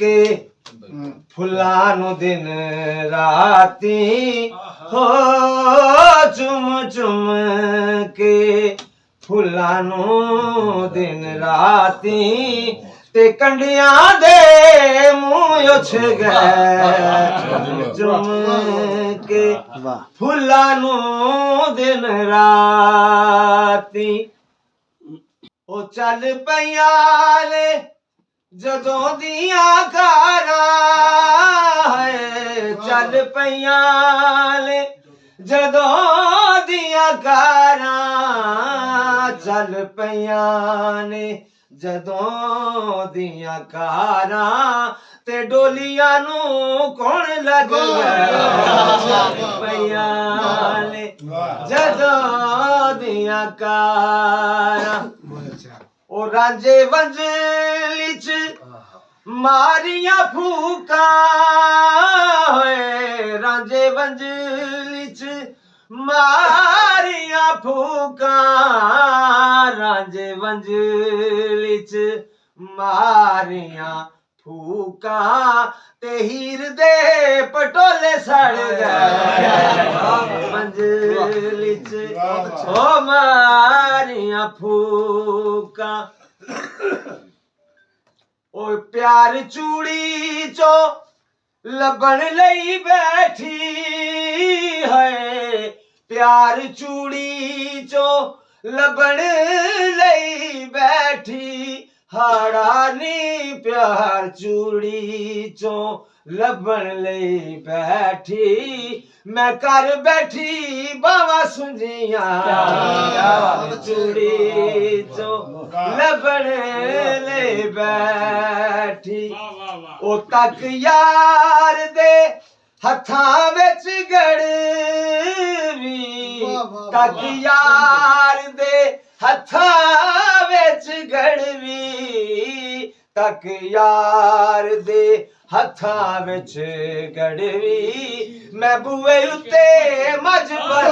के फुल्लां नू दिन राती हो चुम चुम के फुल्लां नू दिन राती ते कंडियां दे मूंह उछ गए चुम के फुल्लां नू दिन राती ओ चल पईयां ले जदों दियां कारां चल पईयां ले जदों दियां कारां चल पईयां ने जदों दियां कारां ते डोलियां नू कौन लग पईयां ने जदों दियां कारां ओ रांझे वंजली च मारियां फूकां रांझे वंजली च मारियां फूकां रांझे वंजली च मारियां फूकां ते हीर दे पटोले सड़ गए वंजली च ओ मारियां फूकां ओ प्यार चूड़ी चो लबन लई बैठी है प्यार चूड़ी चो लबन लई बैठी हाड़ा नी प्यार चूड़ी चो लबन लई बैठी मैं कर बैठी बावा सुंजियां चूड़ी चो लबन लई बैठी ओ तक यार दे हत्थां विच गड़वी तक यार दे हत्थां विच गड़वी तक यार दे हत्थां विच गड़वी मैं बूए उत्ते मज बन